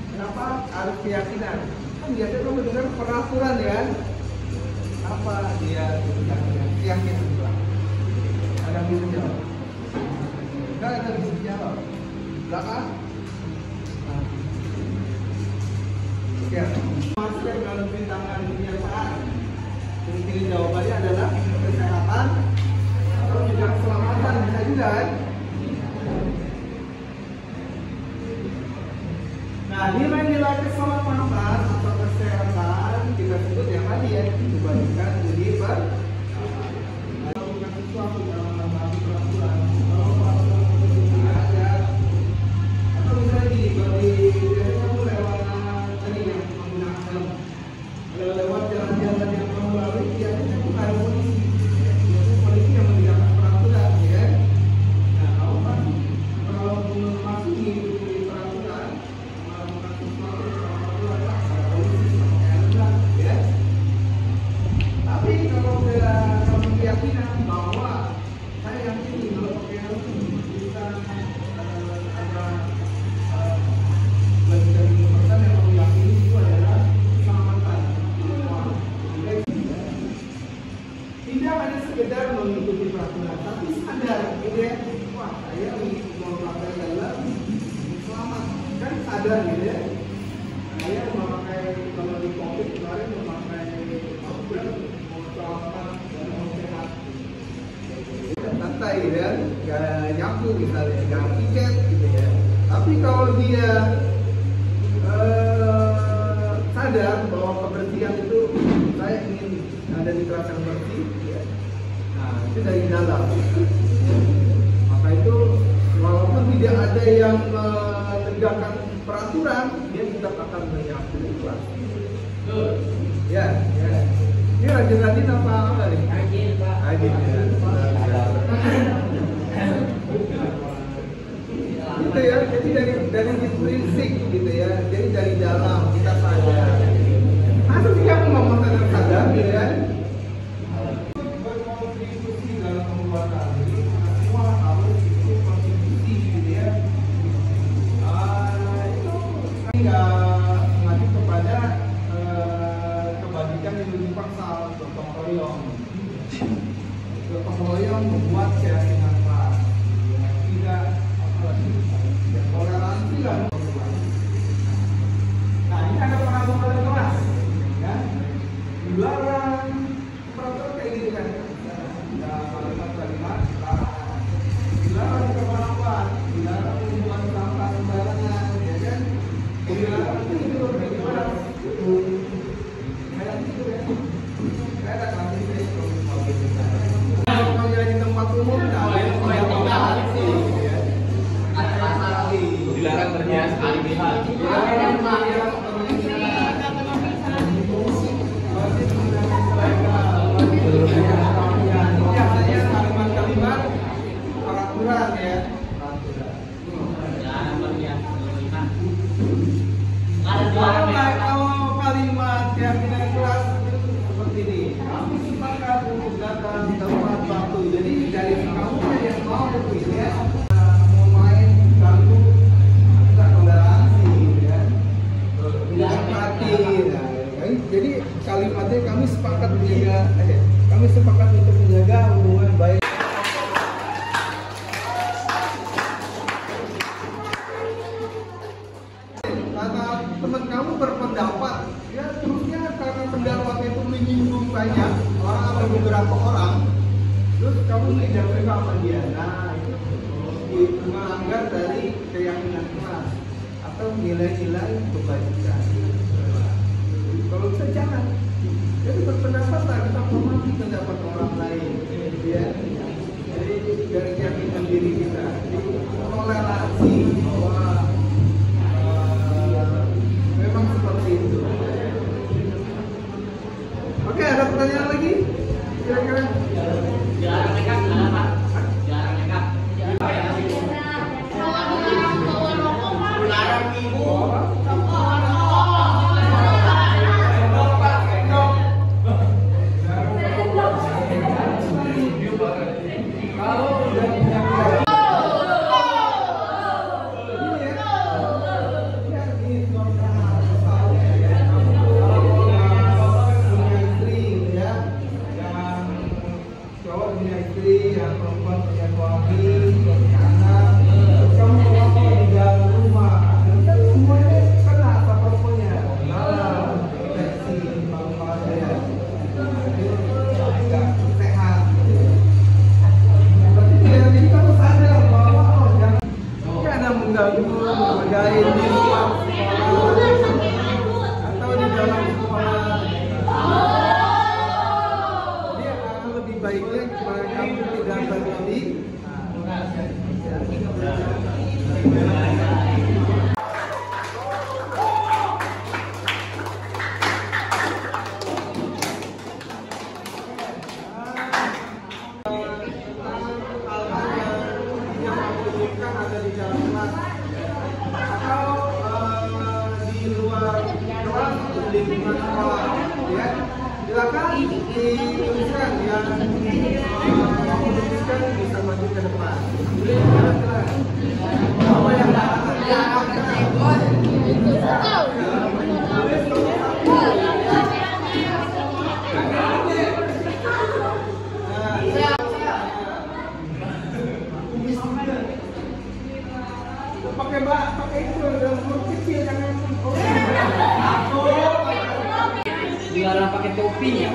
Kenapa harus keyakinan? Kan biasanya kamu dengar peraturan, ya. Apa dia keyakinan? Ada yang bisa jawab? Enggak ada yang bisa jawab. Belakang? Ya, masuk dalam bintangan dunia saat. Kini jawabannya adalah kesehatan atau juga keselamatan, bisa juga kan? Nah, nilai-nilai keselamatan atau kesehatan kita sebut yang tadi, ya, dibandingkan jadi melakukan sesuatu dalam menaati peraturan ada atau misalnya di kamu lewat tadi yang menggunakan helm, lewat jalan-jalan yang kamu lalui, biasanya itu ada polisi, biasanya polisi yang menegakkan peraturan, ya. Nah, kamu kan kalau memasuki peraturan, melakukan sesuatu peraturan, ada polisi sama helm, ya. Tapi kalau kamu keyakinan bahwa ada gitu ya. Saya memakai kalau di COVID kemarin memakai masker, mau selamat dan mau sehat. Santai gitu ya, nggak nyapu misalnya, nggak tiket gitu ya. Tapi kalau dia sadar bahwa kebersihan itu saya ingin ada di kelas yang bersih, ya. Nah itu dari dalam. Maka itu walaupun tidak ada yang menegakkan peraturan, dia tetap akan menyapu kelas. Ya, ya. Ini rajin-rajin apa nih? Rajin, Pak. Rajin ya. Gitu ya, jadi dari intrinsik gitu ya, jadi dari dalam kita sadar. Masa sih kamu ngomong tentang sadar gitu ya? Berkontribusi dalam pembuatan ini, semua harus itu kontribusi gitu ya. Itu nggak mengacu kepada kebajikan yang lebih paksa, gotong royong. Gotong royong membuat keyakinan kelas. Tidak toleransi lah. Nah ini ada peraturan kelas, ya. Dilarang peraturan kayak gitu kan. Ada kalimat-kalimat dilarang kemana-mana, dilarang membuat sampah sembarangan, ya kan? Dilarang tidur di kelas. Kayak gitu ya. Kayak ada klasik kalau di tempat umum, dilarang berniat sekali pihak. Kalimat-kalimat peraturan ya. Kalau kalimat keyakinan kelas seperti ini, kami sepakat untuk datang di tempat waktu. Jadi dari kamu yang mau itu ya. Jadi kalimatnya kami sepakat untuk menjaga hubungan baik. Karena teman kamu berpendapat, ya terusnya karena pendapatnya itu menyinggung banyak orang atau beberapa orang, terus kamu tidak suka sama dia. Nah itu melanggar dari keyakinan kelas atau nilai-nilai kebajikan. Kalau bisa jangan. Jadi berpendapat lah, kita memahami pendapat orang lain, ya. Jadi dari keyakinan diri kita, toleransi bahwa memang seperti itu. Oke, ada pertanyaan lagi? Kira-kira? Dilarang nekat, apa? Dilarang nekat. Dilarang ibu. Baiknya mereka tidak terjadi. Ada di dalam kelas atau di luar kelas di lingkungan sekolah, ya. Silakan dituliskan yang mau menuliskan bisa maju ke depan. Apa yang pakai itu dalam huruf kecil kopi.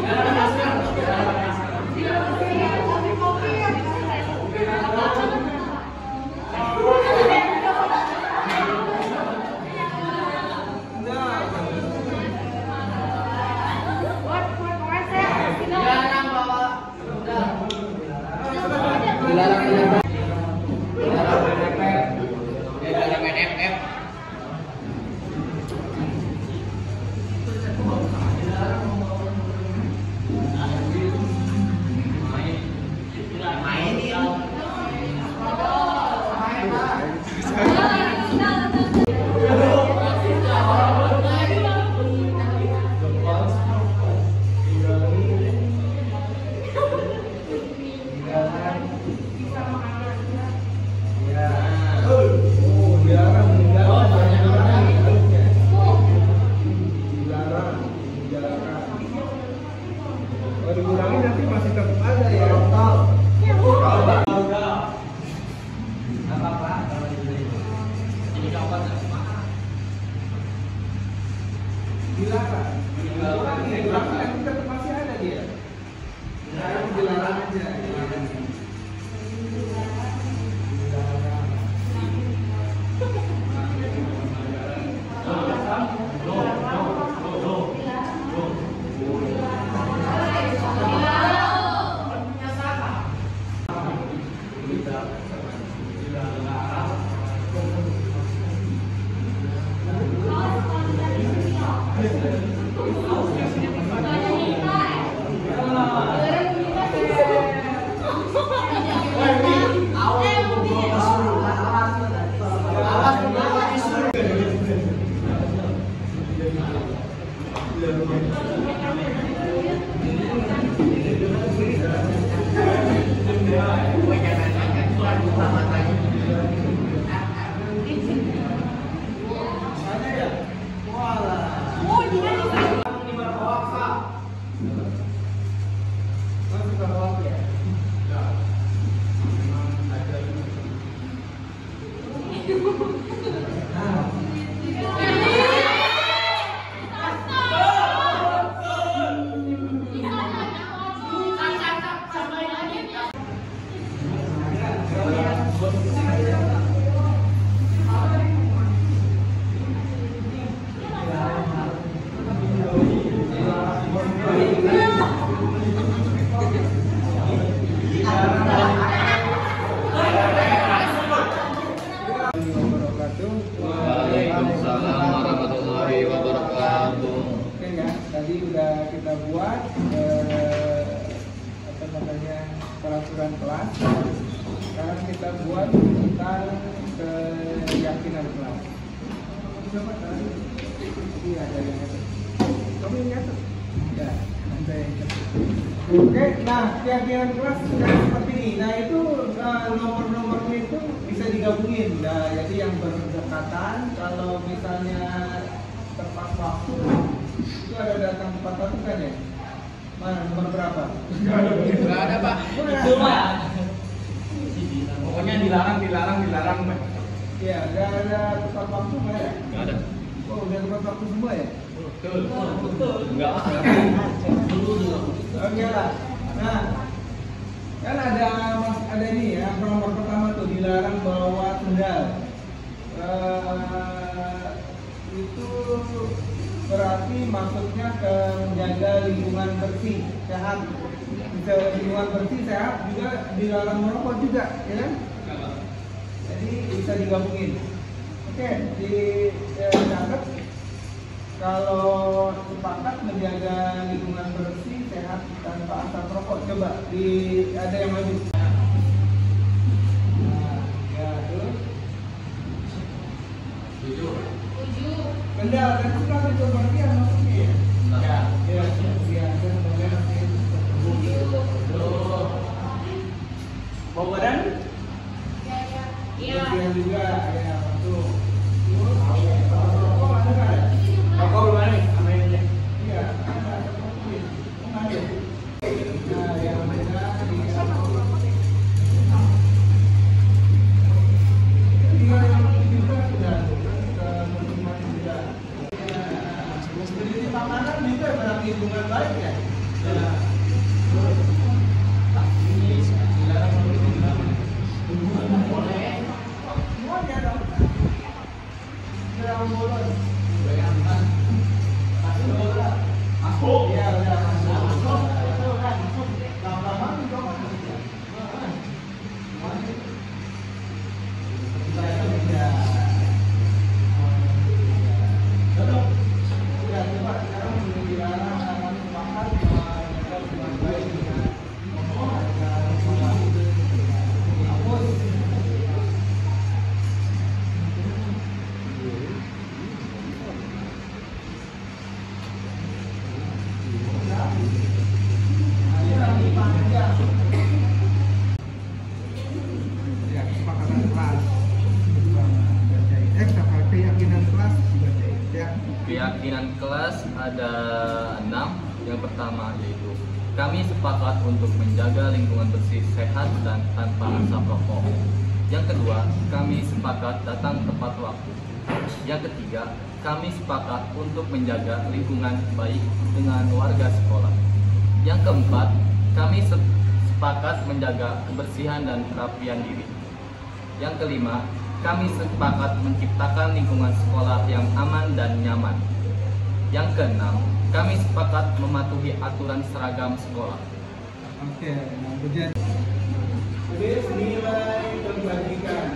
Dikurangi nanti masih tetap ada ya. Dilarang. Dilarang nanti tetap masih ada dia. Dilarang aja. Waalaikumsalam warahmatullahi wabarakatuh. Oke ya, tadi udah kita buat peraturan kelas. Sekarang kita buat tentang keyakinan kelas. Coba tadi, iya ada yang nyatet. Kamu yang nyatet? Ya, ada yang nyatet. Oke, nah keyakinan kelas sudah seperti ini. Nah itu nomor-nomornya itu bisa digabungin. Nah, jadi yang berdekatan, kalau misalnya tepat waktu itu ada datang tepat waktu kan ya? Mana nomor berapa? Nggak ada Pak. Itu Pak. Pokoknya dilarang. Pak. Iya, nggak ada tepat waktu nggak ya? Nggak ada. Oh, udah tepat waktu semua ya? Betul. Enggak. Oke lah. Nah, kan ada ini ya, nomor pertama tuh dilarang bawa sendal. Itu berarti maksudnya ke menjaga lingkungan bersih, sehat. Bisa lingkungan bersih, sehat juga dilarang merokok juga, ya kan? Jadi bisa digabungin. Oke, dicatat. Kalau sepakat menjaga lingkungan bersih, sehat tanpa asap rokok, coba ada yang lebih. Nah, ya terus. Benda kan sudah itu berarti yang masuknya ya. Ya. Bawa badan? Iya. Yang juga ya masuk. Rokok ada nggak ada? Rokok belum ada nih, sama ini aja. Iya, ada. Ada. Nah, yang beda di makanan juga berarti lingkungan baik ya. Ya, kesepakatan kelas. Keyakinan kelas ya. Keyakinan kelas ada 6. Yang pertama yaitu kami sepakat untuk menjaga lingkungan bersih, sehat, dan tanpa asap rokok. Yang kedua, kami sepakat datang tepat waktu. Yang ketiga, kami sepakat untuk menjaga lingkungan baik dengan warga sekolah. Yang keempat, kami sepakat menjaga kebersihan dan kerapian diri. Yang kelima, kami sepakat menciptakan lingkungan sekolah yang aman dan nyaman. Yang keenam, kami sepakat mematuhi aturan seragam sekolah. Oke, nah jadi nilai terbagikan.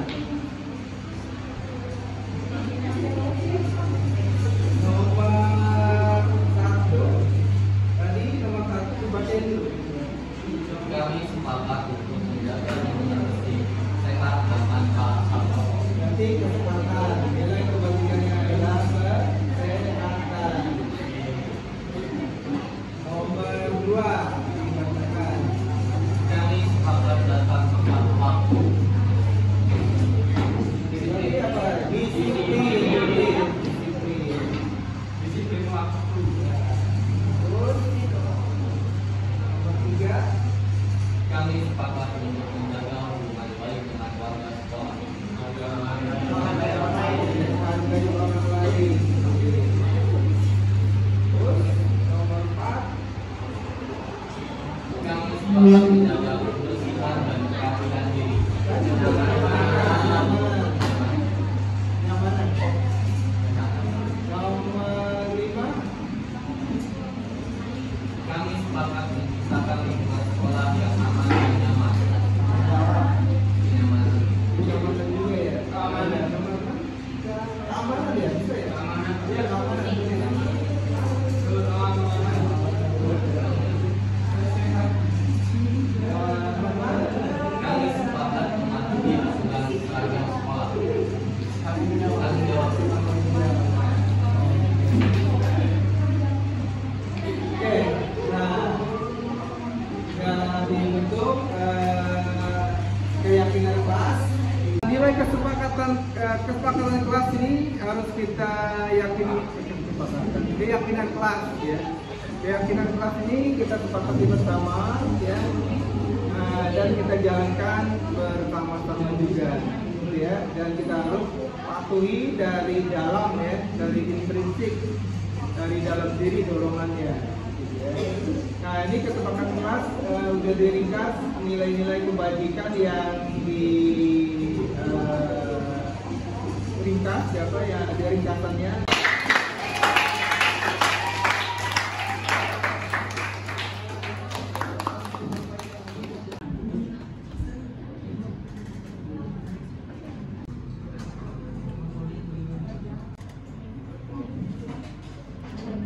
Nomor 1. Tadi nomor 1 bacain dulu. Kami sepakat untuk menjaga lingkungan bersih, sehat, dan tanpa asap rokok. Nanti kesempatan nilai terbagikannya adalah kesehatan. Nomor 2 dibacakan. Kami sepakat datang tepat waktu. Ini apa? Disiplin. Disiplin waktu. Terus nomor 3. Kami sepakat untuk menjaga hubungan baik dengan warga sekolah. Menghargai orang lain. Terus nomor 4. Kami sepakat menjaga kebersihan dan kerapian diri. Nyamanan. Nomor 5. Kami sepakat menciptakan lingkungan sekolah yang aman dan nyaman. Nyaman. Nyamanan juga ya. Keamanan. Nomor 6. Keamanan ya bisa ya. Keamanan. Iya keamanan. Kami sepakat mematuhi aturan seragam sekolah. Tanggung jawab. Oke, nah sudah dibentuk keyakinan kelas. Nilai kesepakatan kelas ini harus kita yakini. Keyakinan kelas ya. Keyakinan kelas ini kita sepakati bersama ya. Dan kita jalankan bersama-sama juga gitu ya. Dan kita harus patuhi dari dalam ya, dari intrinsik, dari dalam diri dorongannya gitu ya. Nah ini kesepakatan kelas udah diringkas nilai-nilai kebajikan yang di ringkas siapa ya, ada ringkasannya.